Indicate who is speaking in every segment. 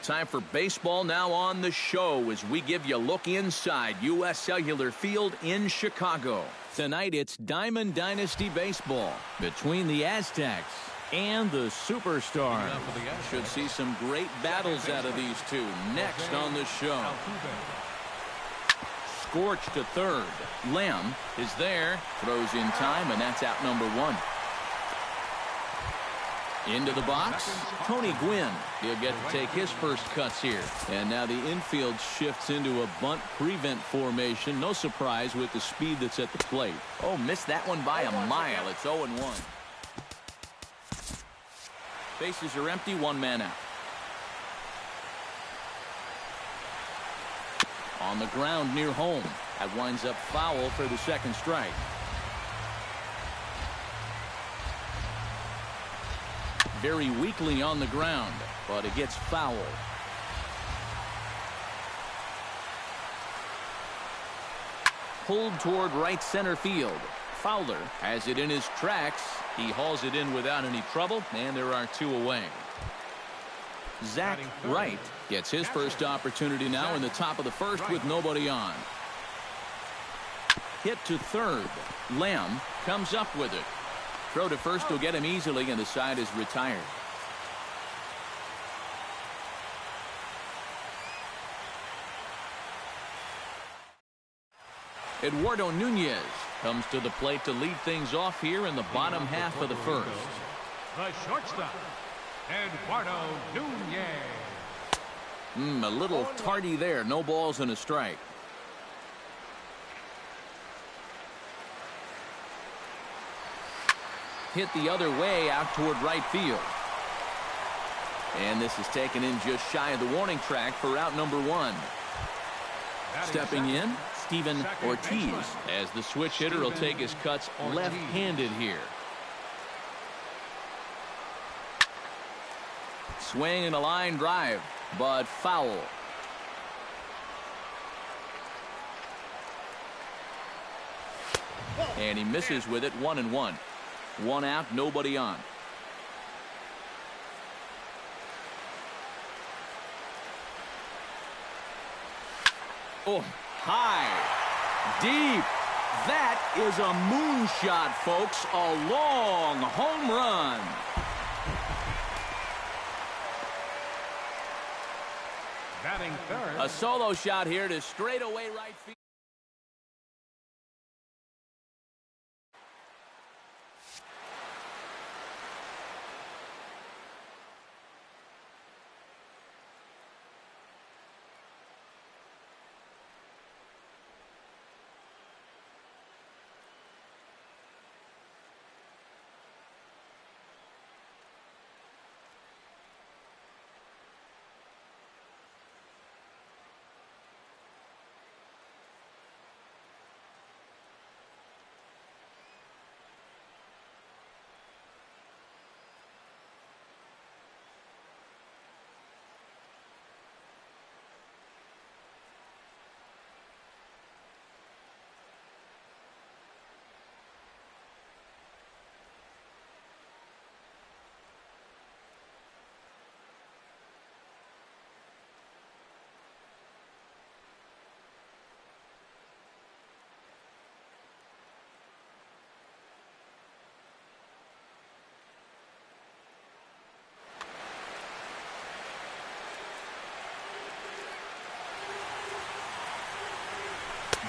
Speaker 1: Time for baseball now on the show as we give you a look inside U.S. Cellular Field in Chicago. Tonight it's Diamond Dynasty baseball between the Aztecs and the Superstars. Should see some great battles out of these two next on the show. Scorch to third. Lamb is there, throws in time, and that's out number one. Into the box, Tony Gwynn. He'll get to take his first cuts here. And now the infield shifts into a bunt prevent formation. No surprise with the speed that's at the plate. Oh, missed that one by a mile. It's 0-1. Bases are empty, one man out. On the ground near home. That winds up foul for the second strike. Very weakly on the ground, but it gets foul. Pulled toward right center field. Fowler has it in his tracks. He hauls it in without any trouble, and there are two away. Zach Wright gets his first opportunity now in the top of the first with nobody on. Hit to third. Lamb comes up with it. Throw to first will get him easily, and the side is retired. Eduardo Nunez comes to the plate to lead things off here in the bottom half of the first.
Speaker 2: The shortstop, Eduardo Nunez.
Speaker 1: A little tardy there. No balls and a strike. Hit the other way out toward right field. And this is taken in just shy of the warning track for out number one. Stepping in, Steven Ortiz, as the switch hitter will take his cuts left-handed here. Swing and a line drive, but foul. And he misses with it, 1-1. One out, nobody on. Oh, high, deep. That is a moonshot, folks. A long home run.
Speaker 2: Batting third.
Speaker 1: A solo shot here to straightaway right field.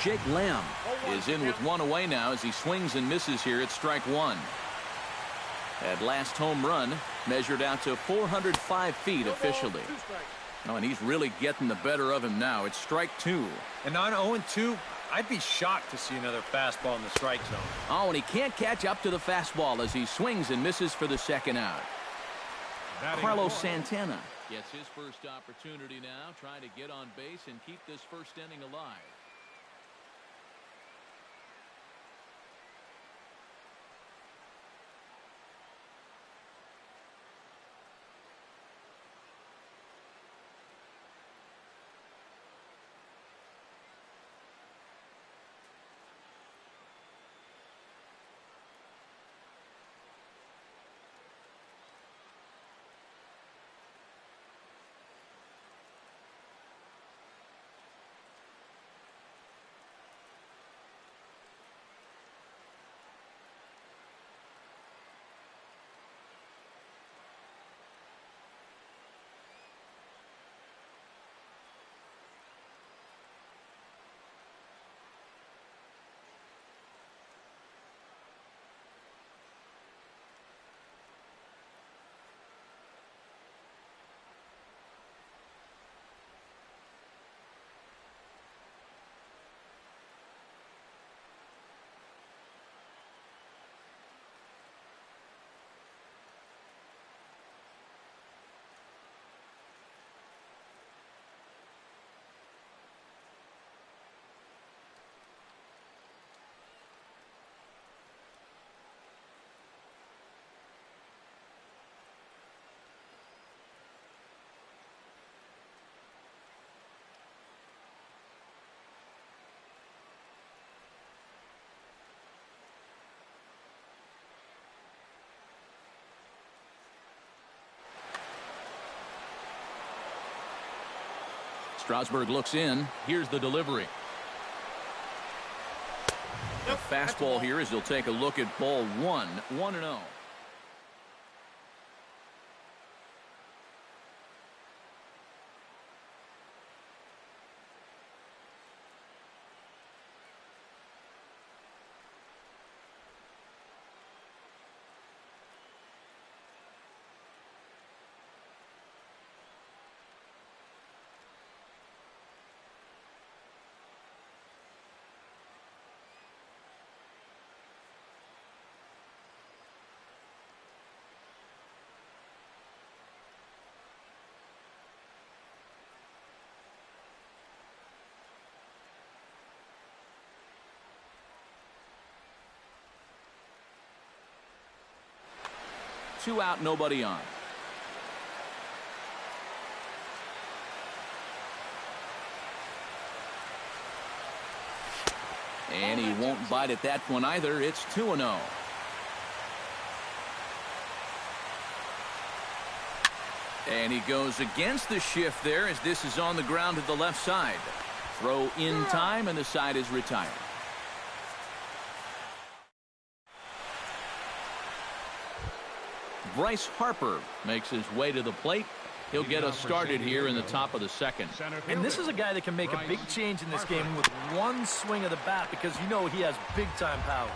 Speaker 1: Jake Lamb is in with one away now as he swings and misses here at strike one. That last home run measured out to 405 feet officially. Oh, and he's really getting the better of him now. It's strike two.
Speaker 3: And on 0-2, I'd be shocked to see another fastball in the strike zone.
Speaker 1: Oh, and he can't catch up to the fastball as he swings and misses for the second out. Carlos Santana gets his first opportunity now, trying to get on base and keep this first inning alive. Strasburg looks in. Here's the delivery. A fastball here as he'll take a look at ball one. 1-0. Two out, nobody on. And he won't bite at that one either. It's 2-0. And he goes against the shift there as this is on the ground to the left side. Throw in time and the side is retired. Bryce Harper makes his way to the plate. He'll get us started here in the top of the second.
Speaker 3: And this is a guy that can make a big change in this game with one swing of the bat because you know he has big-time power.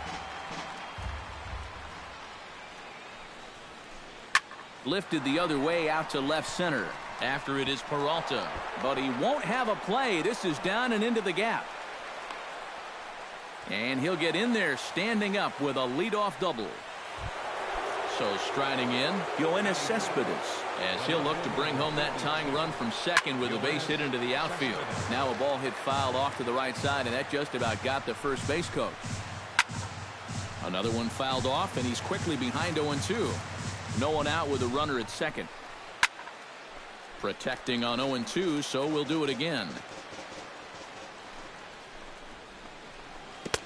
Speaker 1: Lifted the other way out to left center. After it is Peralta. But he won't have a play. This is down and into the gap. And he'll get in there standing up with a leadoff double. So striding in, Yoenis Cespedes, as he'll look to bring home that tying run from second with a base hit into the outfield. Now a ball hit fouled off to the right side, and that just about got the first base coach. Another one fouled off, and he's quickly behind 0-2. No one out with a runner at second. Protecting on 0-2, so we'll do it again.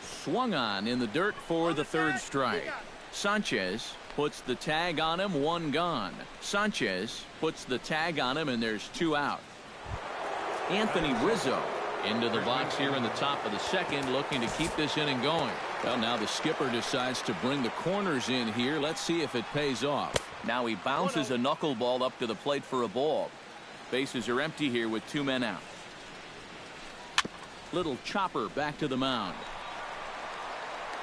Speaker 1: Swung on in the dirt for the third strike. Sanchez puts the tag on him, one gone. Sanchez puts the tag on him, and there's two out. Anthony Rizzo into the box here in the top of the second, looking to keep this inning going. Well, now the skipper decides to bring the corners in here. Let's see if it pays off. Now he bounces a knuckleball up to the plate for a ball. Bases are empty here with two men out. Little chopper back to the mound.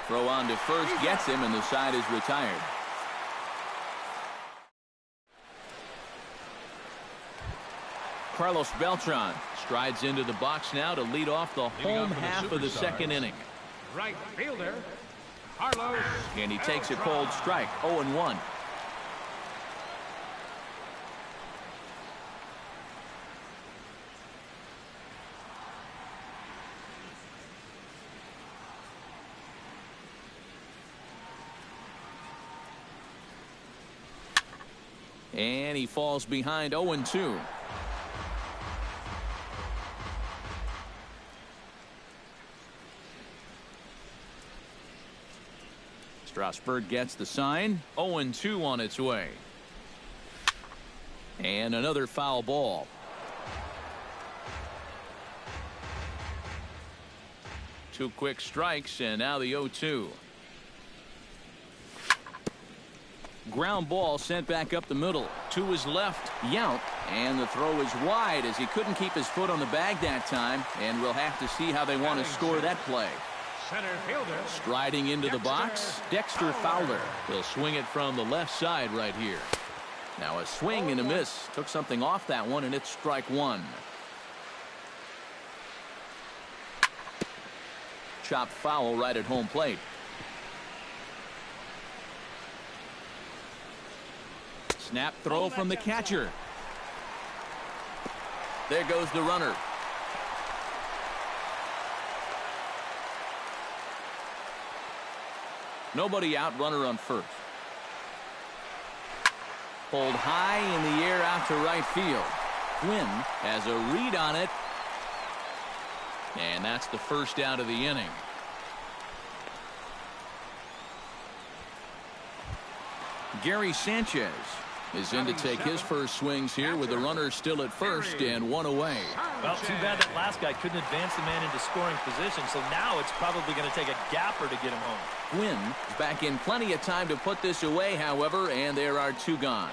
Speaker 1: Throw on to first, gets him, and the side is retired. Carlos Beltran strides into the box now to lead off the home half of the second inning.
Speaker 2: Right fielder, Carlos.
Speaker 1: And he takes a cold strike, 0-1. And he falls behind 0-2. Strasburg gets the sign. 0-2 on its way. And another foul ball. Two quick strikes, and now the 0-2. Ground ball sent back up the middle. To his left, Yount. And the throw is wide as he couldn't keep his foot on the bag that time. And we'll have to see how they want to score that play.
Speaker 2: Center fielder.
Speaker 1: Striding into the box, Dexter Fowler. He'll swing it from the left side right here. Now a swing and a miss. Took something off that one, and it's strike one. Chopped foul right at home plate. Snap throw from the catcher. There goes the runner. Nobody out, runner on first. Pulled high in the air out to right field. Quinn has a read on it. And that's the first out of the inning. Gary Sanchez is in to take his first swings here with the runner still at first and one away.
Speaker 3: Well, too bad that last guy couldn't advance the man into scoring position, so now it's probably going to take a gapper to get him home.
Speaker 1: Gwynn is back in plenty of time to put this away, however, and there are two gone.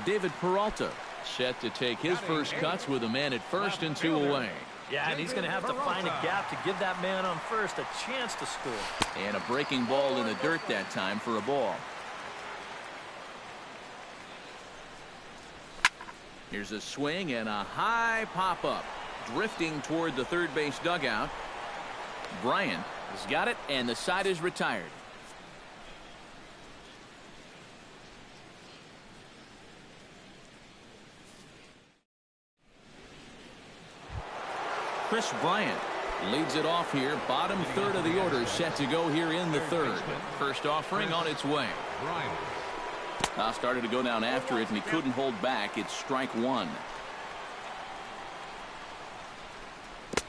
Speaker 1: David Peralta set to take his first cuts with a man at first and two away.
Speaker 3: Yeah, and he's going to have to find a gap to give that man on first a chance to score.
Speaker 1: And a breaking ball in the dirt that time for a ball. Here's a swing and a high pop-up. Drifting toward the third base dugout. Bryant has got it, and the side is retired. Chris Bryant leads it off here. Bottom third of the order set to go here in the third. First offering on its way. Started to go down after it, and he couldn't hold back. It's strike one.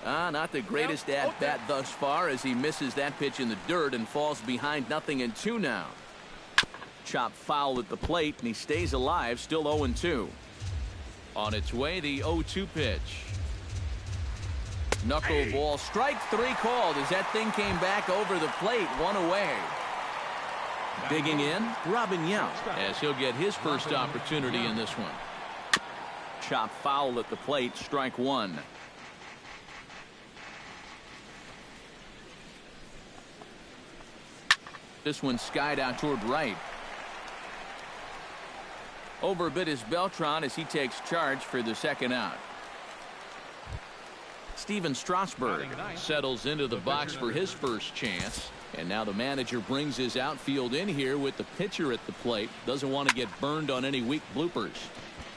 Speaker 1: Not the greatest at-bat thus far as he misses that pitch in the dirt and falls behind 0-2 now. Chop foul at the plate, and he stays alive, still 0-2. On its way, the 0-2 pitch. Knuckleball, strike three called as that thing came back over the plate, one away. Digging in, Robin Yount, as he'll get his first opportunity in this one. Chop foul at the plate, strike one. This one skied out toward right. Overbit is Beltran as he takes charge for the second out. Steven Strasburg settles into the box for his first chance. And now the manager brings his outfield in here with the pitcher at the plate. Doesn't want to get burned on any weak bloopers.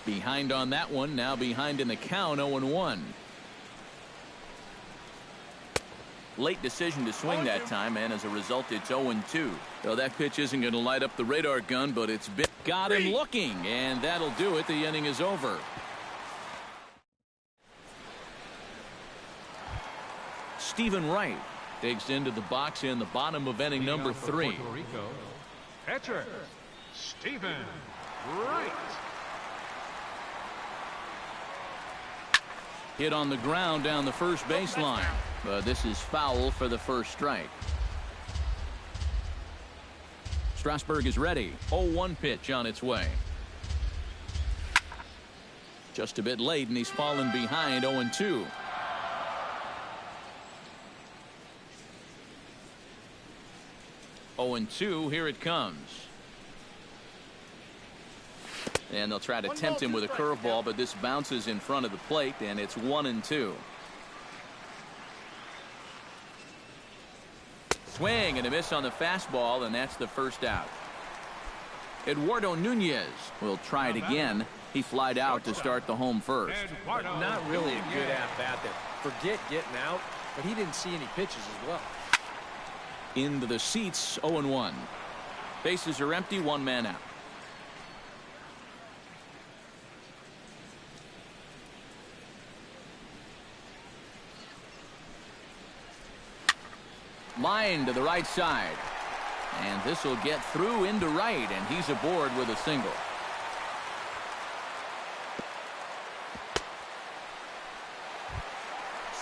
Speaker 1: Behind on that one, now behind in the count, 0-1. Late decision to swing that time, and as a result, it's 0-2. Well, that pitch isn't going to light up the radar gun, but it's got him looking, and that'll do it. The inning is over. Stephen Wright digs into the box in the bottom of inning number 3.
Speaker 2: Catcher, Stephen Wright.
Speaker 1: Hit on the ground down the first baseline, but this is foul for the first strike. Strasburg is ready. 0-1 pitch on its way. Just a bit late, and he's fallen behind 0-2. Oh, and 2, here it comes. And they'll try to tempt him with a curveball, but this bounces in front of the plate, and it's 1-2. Swing and a miss on the fastball, and that's the first out. Eduardo Nunez will try it again. He flied out to start the home first.
Speaker 4: Not really a good at-bat there. Forget getting out, but he didn't see any pitches as well.
Speaker 1: Into the seats, 0-1. Bases are empty, one man out. Line to the right side. And this will get through into right, and he's aboard with a single.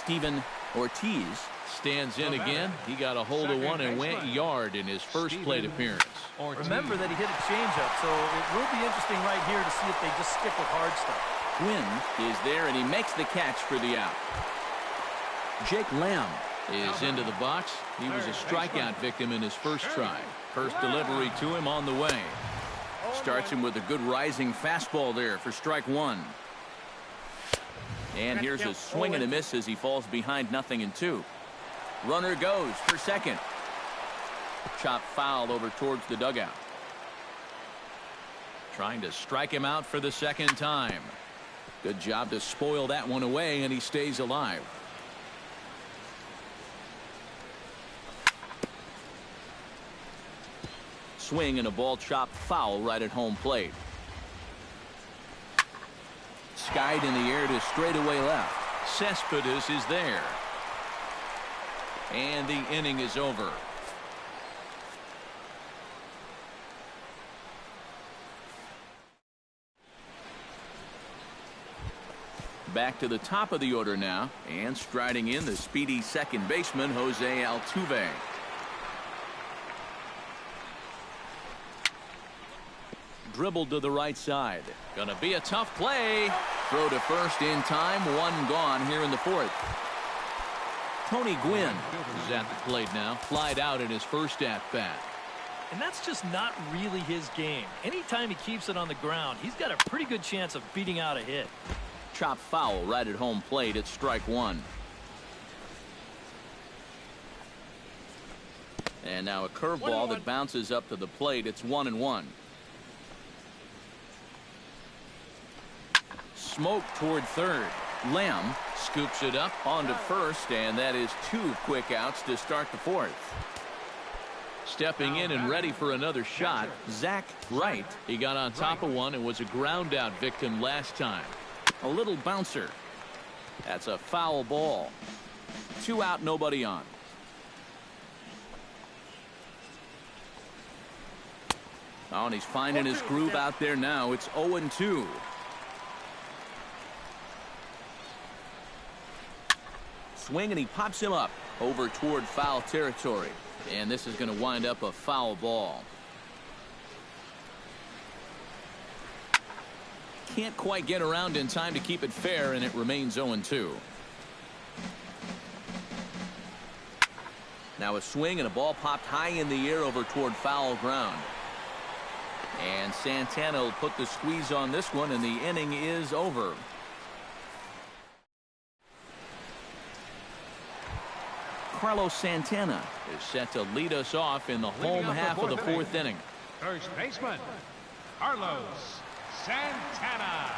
Speaker 1: Steven Ortiz stands in again. He got a hold of one and went yard in his first plate appearance.
Speaker 3: Remember that he hit a changeup, so it will be interesting right here to see if they just stick with hard stuff.
Speaker 1: Gwynn is there, and he makes the catch for the out. Jake Lamb is into the box. He was a strikeout victim in his first try. First delivery to him on the way. Starts him with a good rising fastball there for strike one. And here's a swing and a miss as he falls behind 0-2. Runner goes for second. Chop foul over towards the dugout. Trying to strike him out for the second time. Good job to spoil that one away, and he stays alive. Swing and a ball chopped foul right at home plate. Skied in the air to straightaway left. Cespedes is there. And the inning is over. Back to the top of the order now, and striding in the speedy second baseman, Jose Altuve. Dribbled to the right side. Gonna be a tough play. Throw to first in time. One gone here in the fourth. Tony Gwynn is at the plate now. Flied out in his first at-bat.
Speaker 3: And that's just not really his game. Anytime he keeps it on the ground, he's got a pretty good chance of beating out a hit.
Speaker 1: Chop foul right at home plate at strike one. And now a curveball that bounces up to the plate. It's 1-1. Smoke toward third. Lamb scoops it up onto first, and that is 2 quick outs to start the fourth. Stepping in and ready for another shot, Zach Wright. He got on top of one and was a ground out victim last time. A little bouncer. That's a foul ball. 2 out, nobody on. Oh, and he's finding his groove out there now. It's 0-2. Swing, and he pops him up over toward foul territory. And this is going to wind up a foul ball. Can't quite get around in time to keep it fair, and it remains 0-2. Now a swing, and a ball popped high in the air over toward foul ground. And Santana will put the squeeze on this one, and the inning is over. Carlos Santana is set to lead us off in the home half of the fourth inning.
Speaker 2: First baseman, Carlos Santana.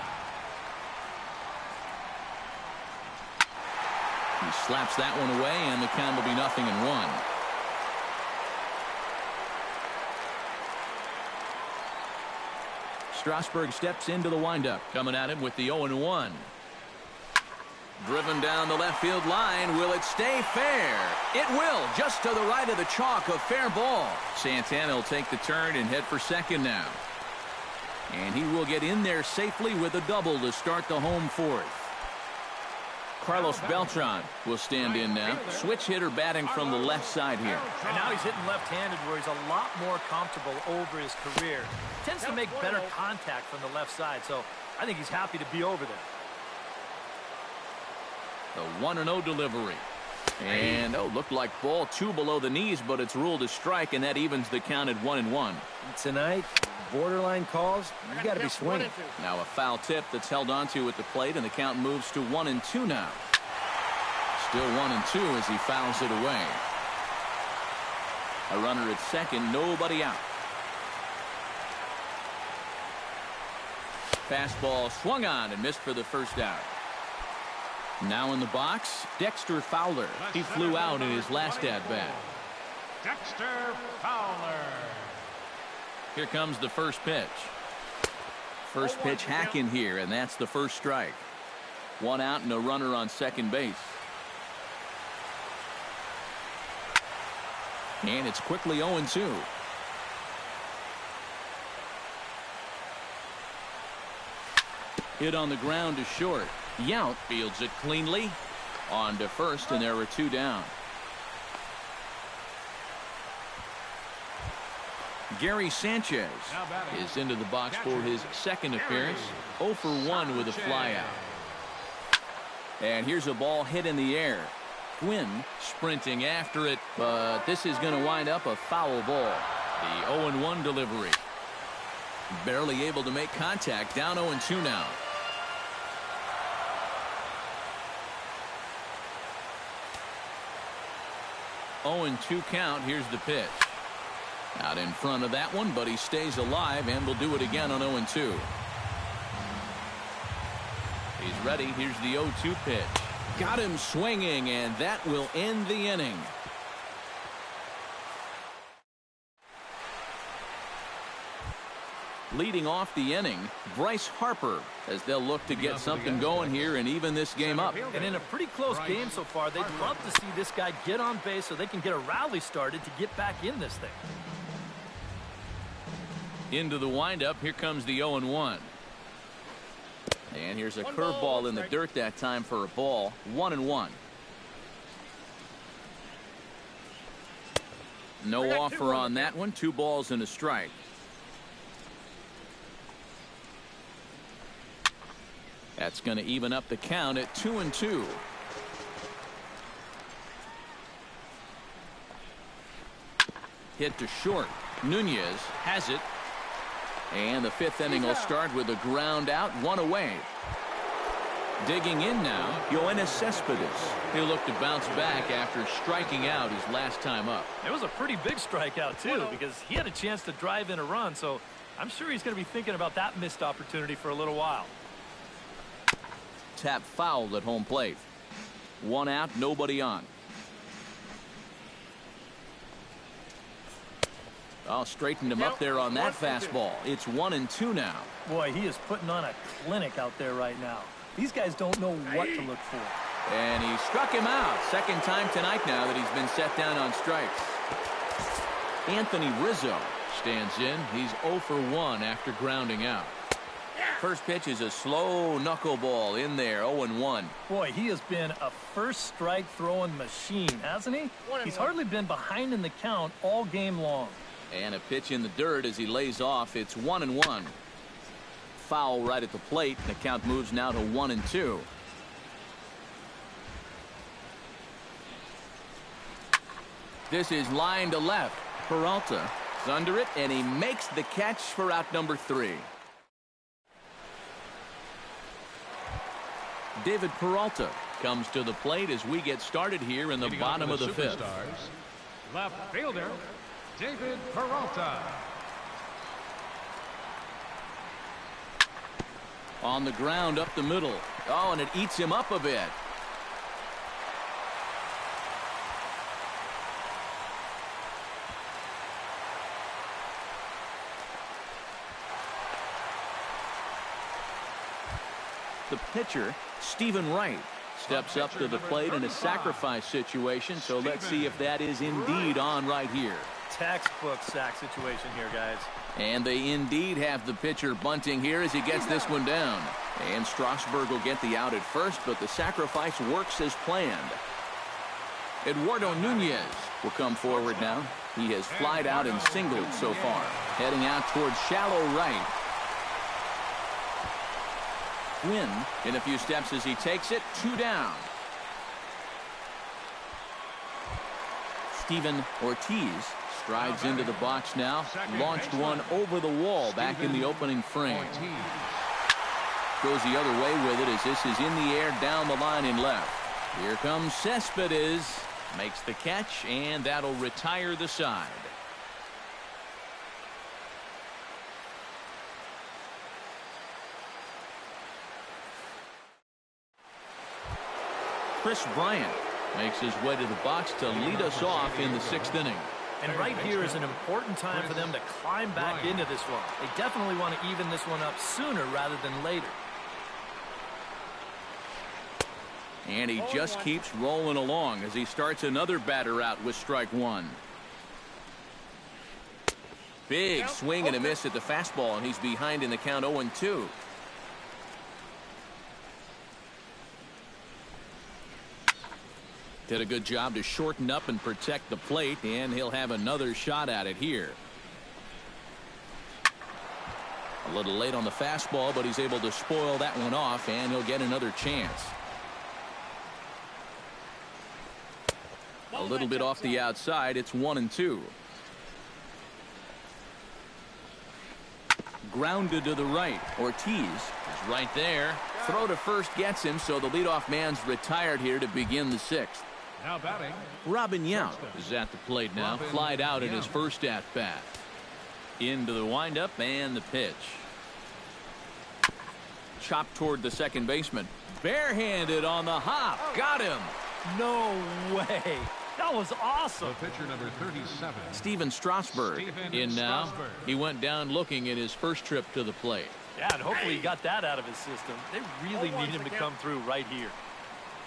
Speaker 1: He slaps that one away, and the count will be 0-1. Strasburg steps into the windup, coming at him with the 0-1. Driven down the left field line. Will it stay fair? It will, just to the right of the chalk. A fair ball. Santana will take the turn and head for second now. And he will get in there safely with a double to start the home fourth. Carlos Beltran will stand in now. Switch hitter batting from the left side here.
Speaker 3: And now he's hitting left-handed, where he's a lot more comfortable over his career. Tends to make better contact from the left side, so I think he's happy to be over there.
Speaker 1: The 1-0 delivery. And, looked like ball 2 below the knees, but it's ruled a strike, and that evens the count at 1-1.
Speaker 4: Tonight, borderline calls, you got to be swinging.
Speaker 1: Now a foul tip that's held onto at the plate, and the count moves to 1-2 now. Still 1-2 as he fouls it away. A runner at second, nobody out. Fastball swung on and missed for the first out. Now in the box, Dexter Fowler. He flew out in his last at-bat.
Speaker 2: Dexter Fowler.
Speaker 1: Here comes the first pitch. First pitch hacking here, and that's the first strike. 1 out and a runner on second base. And it's quickly 0-2. Hit on the ground to short. Yount fields it cleanly. On to first, and there are 2 down. Gary Sanchez is into the box for his second appearance. 0 for 1 with a flyout. And here's a ball hit in the air. Gwynn sprinting after it, but this is going to wind up a foul ball. The 0-1 delivery. Barely able to make contact. Down 0-2 now. 0-2 count. Here's the pitch. Out in front of that one, but he stays alive and will do it again on 0-2. He's ready. Here's the 0-2 pitch. Got him swinging, and that will end the inning. Leading off the inning, Bryce Harper, as they'll look to get something going here and even this game up.
Speaker 3: And in a pretty close game so far, they'd love to see this guy get on base so they can get a rally started to get back in this thing.
Speaker 1: Into the windup, here comes the 0-1. And here's a curveball in the dirt that time for a ball. 1-1. No offer on that one. 2 balls and a strike. That's going to even up the count at 2-2. Hit to short. Nunez has it. And the 5th inning will start with a ground out, 1 away. Digging in now, Yoenis Cespedes. He'll look to bounce back after striking out his last time up.
Speaker 3: It was a pretty big strikeout, too, because he had a chance to drive in a run, so I'm sure he's going to be thinking about that missed opportunity for a little while.
Speaker 1: Tap fouled at home plate. 1 out, nobody on. Oh, straightened him up there on that fastball. It's 1-2 now.
Speaker 3: Boy, he is putting on a clinic out there right now. These guys don't know what to look for.
Speaker 1: And he struck him out. Second time tonight now that he's been set down on strikes. Anthony Rizzo stands in. He's 0 for 1 after grounding out. First pitch is a slow knuckleball in there, 0-1.
Speaker 3: Boy, he has been a first strike throwing machine, hasn't he? He's hardly been behind in the count all game long.
Speaker 1: And a pitch in the dirt as he lays off. It's 1-1. Foul right at the plate. The count moves now to 1-2. This is line to left. Peralta is under it, and he makes the catch for out number 3. David Peralta comes to the plate as we get started here in the bottom of the 5th.
Speaker 2: Left fielder, David Peralta.
Speaker 1: On the ground up the middle. Oh, and it eats him up a bit. The pitcher, Stephen Wright, steps up to the plate in a sacrifice situation, so let's see if that is indeed on right here.
Speaker 3: Textbook sack situation here, guys.
Speaker 1: And they indeed have the pitcher bunting here as he gets this one down. And Strasburg will get the out at first, but the sacrifice works as planned. Eduardo Nunez will come forward now. He has flied out and singled so far. Heading out towards shallow right. Win in a few steps as he takes it. 2 down. Steven Ortiz strides into the box now. Launched one over the wall back in the opening frame. Goes the other way with it as this is in the air down the line in left. Here comes Cespedes. Makes the catch, and that'll retire the side. Chris Bryant makes his way to the box to lead us off in the 6th inning.
Speaker 3: And right here is an important time for them to climb back into this one. They definitely want to even this one up sooner rather than later.
Speaker 1: And he just keeps rolling along as he starts another batter out with strike 1. Big swing and a miss at the fastball, and he's behind in the count 0-2. Did a good job to shorten up and protect the plate, and he'll have another shot at it here. A little late on the fastball, but he's able to spoil that one off, and he'll get another chance. A little bit off the outside. It's 1-2. Grounded to the right. Ortiz is right there. Throw to first gets him, so the leadoff man's retired here to begin the 6th.
Speaker 2: Now batting,
Speaker 1: Robin Yount is at the plate now. Flied out in his first at-bat. Into the windup and the pitch. Chopped toward the second baseman. Barehanded on the hop. Got him.
Speaker 3: No way. That was awesome.
Speaker 2: the pitcher number 37.
Speaker 1: Steven Strasburg in now. He went down looking at his first trip to the plate.
Speaker 3: Yeah, and hopefully he got that out of his system. They really need him to come through right here.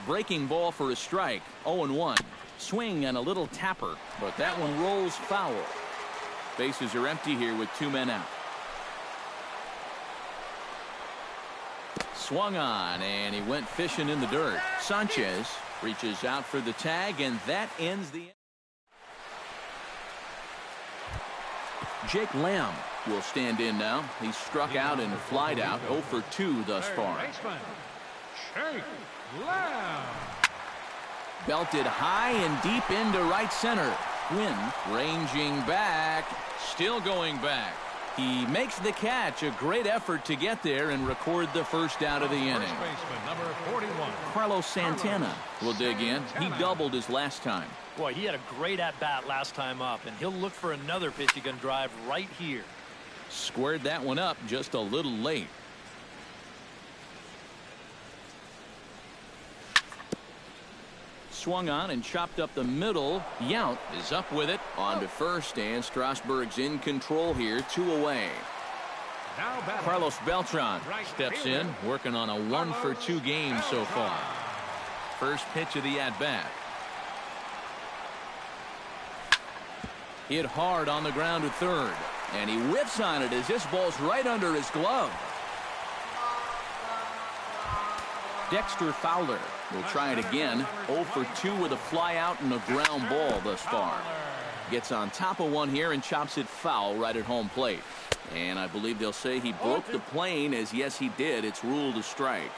Speaker 1: Breaking ball for a strike. 0-1. Swing and a little tapper, but that one rolls foul. Bases are empty here with 2 men out. Swung on, and he went fishing in the dirt. Sanchez reaches out for the tag, and that ends the... Jake Lamb will stand in now. He's struck out and flied out 0 for 2 thus far.
Speaker 2: Jake Lamb.
Speaker 1: Belted high and deep into right center. Quinn ranging back, still going back. He makes the catch. A great effort to get there and record the first out of the inning.
Speaker 2: First baseman, number 41.
Speaker 1: Carlos Santana will dig in. He doubled his last time.
Speaker 3: Boy, he had a great at-bat last time up, and he'll look for another pitch he can drive right here.
Speaker 1: Squared that one up just a little late. Swung on and chopped up the middle. Yount is up with it on to first, and Strasburg's in control here, 2 away. Carlos Beltran steps in, working on a 1 for 2 game so far. First pitch of the at-bat. Hit hard on the ground to third, and he whips on it as this ball's right under his glove. Dexter Fowler will try it again. 0 for 2 with a fly out and a ground ball thus far. Gets on top of one here and chops it foul right at home plate. And I believe they'll say he broke the plane, as yes he did. It's ruled a strike.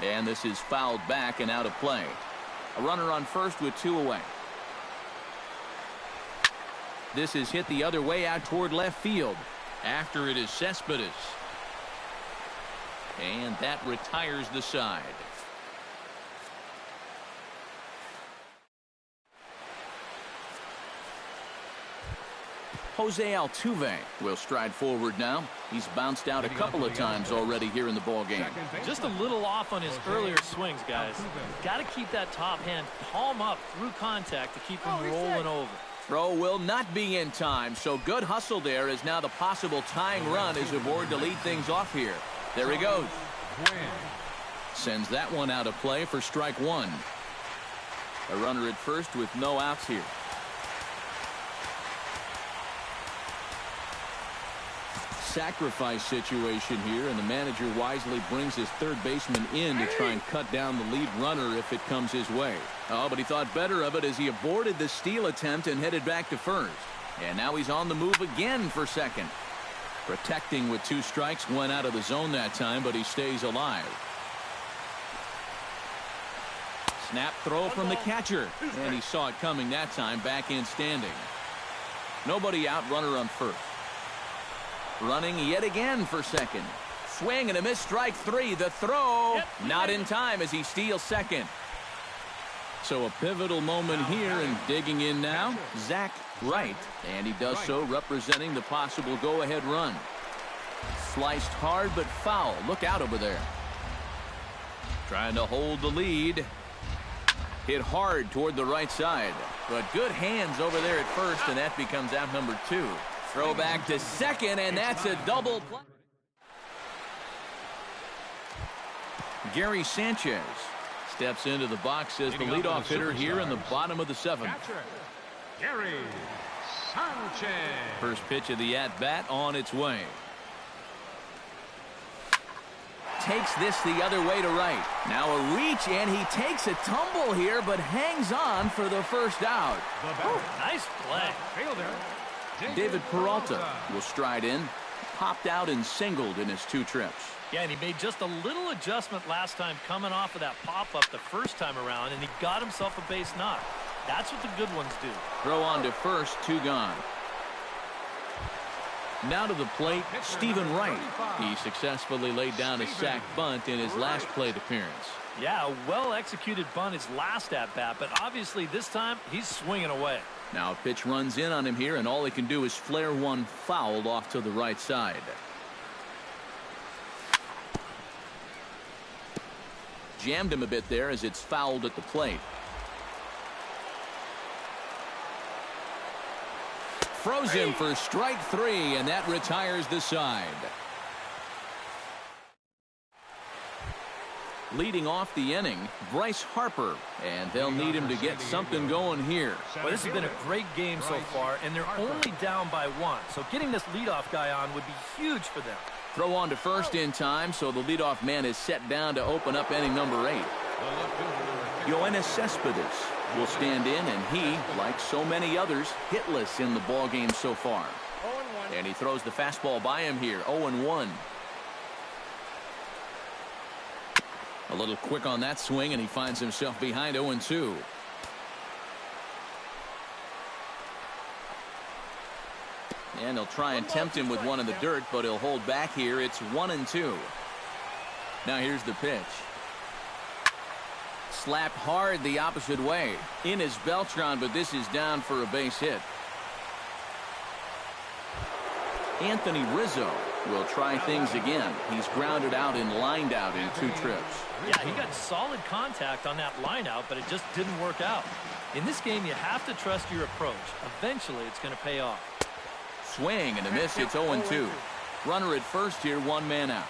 Speaker 1: And this is fouled back and out of play. A runner on first with 2 away. This is hit the other way out toward left field. After it is Cespedes. And that retires the side. Jose Altuve will stride forward now. He's bounced out a couple of times already here in the ball game.
Speaker 3: Just a little off on his earlier swings, guys. Got to keep that top hand palm up through contact to keep him rolling over.
Speaker 1: Throw will not be in time, so good hustle there as now the possible tying run is aboard to lead things off here. There he goes. Sends that one out of play for strike 1. A runner at first with no outs here. Sacrifice situation here, and the manager wisely brings his third baseman in to try and cut down the lead runner if it comes his way. Oh, but he thought better of it as he aborted the steal attempt and headed back to first. And now he's on the move again for second. Protecting with 2 strikes, went out of the zone that time, but he stays alive. Snap throw from the catcher, and he saw it coming that time, back in standing. Nobody out, runner on first. Running yet again for second. Swing and a miss, strike 3. The throw not in time as he steals second. So a pivotal moment here, and digging in now, Zach Wright, and he does so representing the possible go-ahead run. Sliced hard but foul. Look out over there. Trying to hold the lead. Hit hard toward the right side, but good hands over there at first, and that becomes out number 2. Throw back to second, and that's a double play. Gary Sanchez steps into the box as the leadoff hitter here in the bottom of the 7th.
Speaker 2: Gary Sanchez.
Speaker 1: First pitch of the at-bat on its way. Takes this the other way to right. Now a reach, and he takes a tumble here, but hangs on for the first out.
Speaker 3: Nice play.
Speaker 2: David
Speaker 1: Peralta will stride in. Popped out and singled in his 2 trips.
Speaker 3: Yeah, and he made just a little adjustment last time coming off of that pop-up the first time around, and he got himself a base knock. That's what the good ones do.
Speaker 1: Throw on to first, 2 gone. Now to the plate, Stephen Wright. He successfully laid down a sac bunt in his last plate appearance.
Speaker 3: Yeah, a well-executed bunt his last at-bat, but obviously this time he's swinging away.
Speaker 1: Now a pitch runs in on him here, and all he can do is flare one foul off to the right side. Jammed him a bit there as it's fouled at the plate. Froze him for strike 3, and that retires the side. Leading off the inning, Bryce Harper, and they'll need him to get something going here.
Speaker 3: Well, this has been a great game so far, and they're only down by 1, so getting this leadoff guy on would be huge for them.
Speaker 1: Throw on to first in time, so the leadoff man is set down to open up inning number 8. Yoenis Cespedes will stand in, and he, like so many others, hitless in the ballgame so far. And he throws the fastball by him here, 0-1. A little quick on that swing, and he finds himself behind 0-2. And he'll try and tempt him with one in the dirt, but he'll hold back here. It's 1-2. Now here's the pitch. Slapped hard the opposite way. In is Beltran, but this is down for a base hit. Anthony Rizzo will try things again. He's grounded out and lined out in 2 trips.
Speaker 3: Yeah, he got solid contact on that line out, but it just didn't work out. In this game, you have to trust your approach. Eventually, it's going to pay off.
Speaker 1: Swing and a miss. It's 0-2. Runner at first here, 1 man out.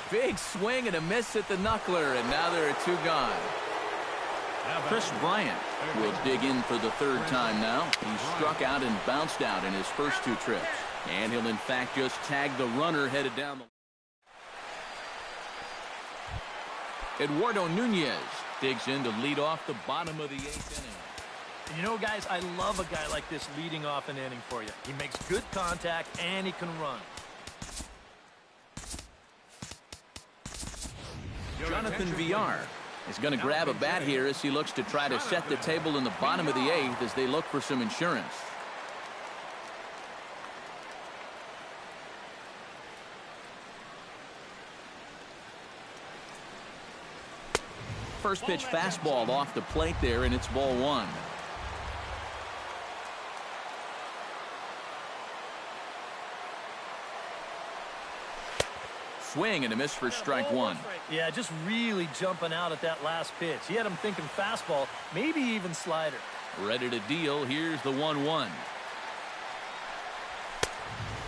Speaker 1: Big swing and a miss at the knuckler, and now there are 2 gone. Chris Bryant will dig in for the 3rd time now. He struck out and bounced out in his first 2 trips. And he'll in fact just tag the runner headed down the... Eduardo Nunez digs in to lead off the bottom of the 8th inning.
Speaker 3: And you know, guys, I love a guy like this leading off an inning for you. He makes good contact, and he can run.
Speaker 1: Jonathan Villar is going to grab a bat here as he looks to try to set the table in the bottom of the 8th as they look for some insurance. First pitch fastball off the plate there, and it's ball 1. Swing and a miss for strike 1.
Speaker 3: Yeah, just really jumping out at that last pitch. He had him thinking fastball, maybe even slider.
Speaker 1: Ready to deal. Here's the 1-1.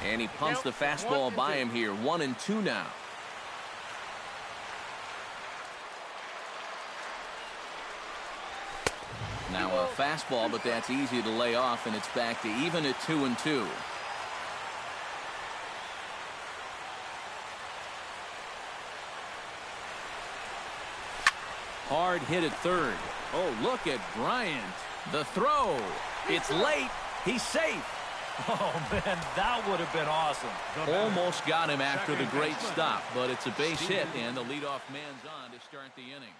Speaker 1: And he pumps the fastball by him here. 1-2 now. Now a fastball, but that's easy to lay off, and it's back to even at 2-2. Hard hit at third. Oh, look at Bryant. The throw. It's late. He's safe.
Speaker 3: Oh, man, that would have been awesome.
Speaker 1: Almost got him after the great stop, but it's a base hit, and the leadoff man's on to start the inning.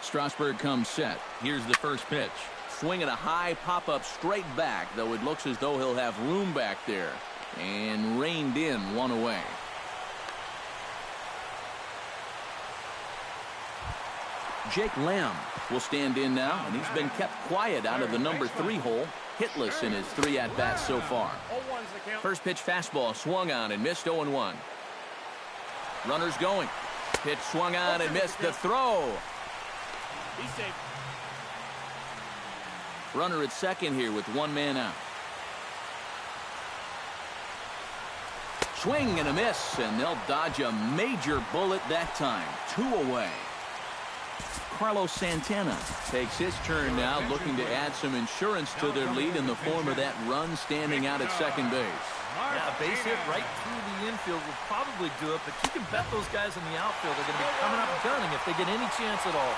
Speaker 1: Strasburg comes set. Here's the first pitch. Swinging a high pop-up straight back, though it looks as though he'll have room back there. And reined in, 1 away. Jake Lamb will stand in now, and he's been kept quiet out of the number 3 hole. Hitless in his 3 at-bats so far. First pitch fastball swung on and missed, 0-1. Runners going. Pitch swung on and missed. The throw.
Speaker 5: He's safe.
Speaker 1: Runner at second here with 1 man out. Swing and a miss, and they'll dodge a major bullet that time. 2 away. Carlos Santana takes his turn now, looking to add some insurance to their lead in the form of that run standing out at second base.
Speaker 3: Yeah, base hit right through the infield will probably do it, but you can bet those guys in the outfield are going to be coming up gunning if they get any chance at all.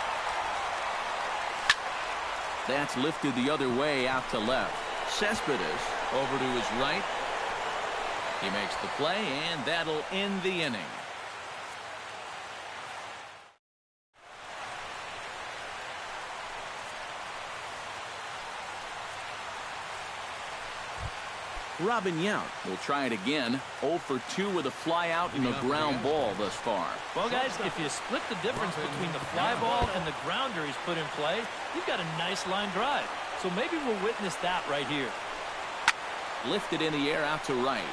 Speaker 1: That's lifted the other way out to left. Cespedes over to his right. He makes the play, and that'll end the inning. Robin Yount will try it again. 0 for 2 with a fly out and a ground ball thus far.
Speaker 3: Well, guys, if you split the difference between the fly ball and the grounder he's put in play, you've got a nice line drive. So maybe we'll witness that right here.
Speaker 1: Lifted in the air out to right.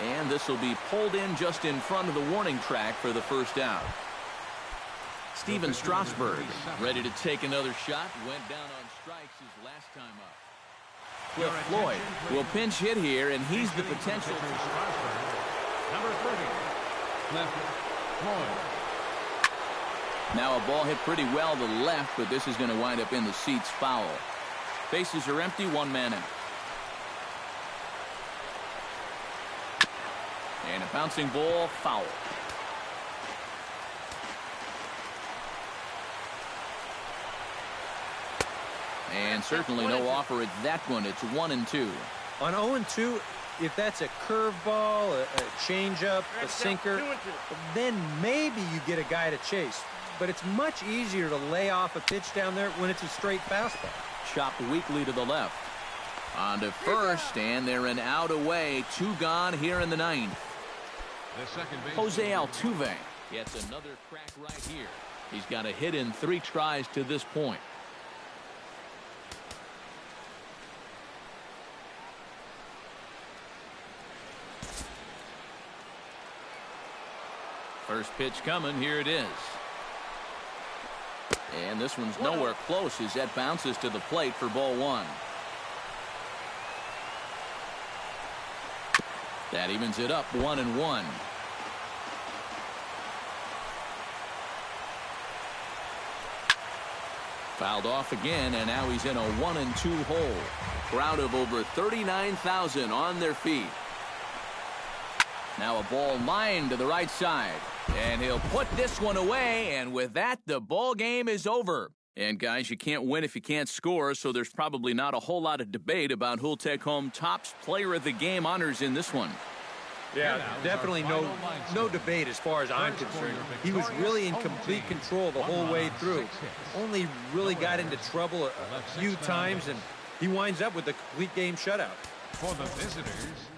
Speaker 1: And this will be pulled in just in front of the warning track for the first out. Steven Strasburg ready to take another shot. Went down on strikes his last time up. Cliff Floyd will pinch hit here, and he's the potential.
Speaker 2: Number 30, Cliff Floyd.
Speaker 1: Now a ball hit pretty well to the left, but this is going to wind up in the seats foul. Bases are empty, 1 man out. And a bouncing ball, foul. And certainly no offer at that one. It's 1-2.
Speaker 4: On 0-2, if that's a curveball, a changeup, a sinker, then maybe you get a guy to chase. But it's much easier to lay off a pitch down there when it's a straight fastball.
Speaker 1: Chopped weakly to the left. On to first, and they're an out away. 2 gone here in the 9th. Jose Altuve gets another crack right here. He's got a hit in 3 tries to this point. First pitch coming. Here it is. And this one's nowhere close as that bounces to the plate for ball 1. That evens it up 1-1. Fouled off again, and now he's in a 1-2 hole. Crowd of over 39,000 on their feet. Now a ball lined to the right side. And he'll put this one away, and with that, the ball game is over. And guys, you can't win if you can't score, so there's probably not a whole lot of debate about who'll take home Topps Player of the Game honors in this one.
Speaker 4: Yeah, definitely no debate as far as I'm concerned. He was really in complete control the whole way through. Only really got into trouble a few times, and he winds up with a complete game shutout.
Speaker 2: For the visitors,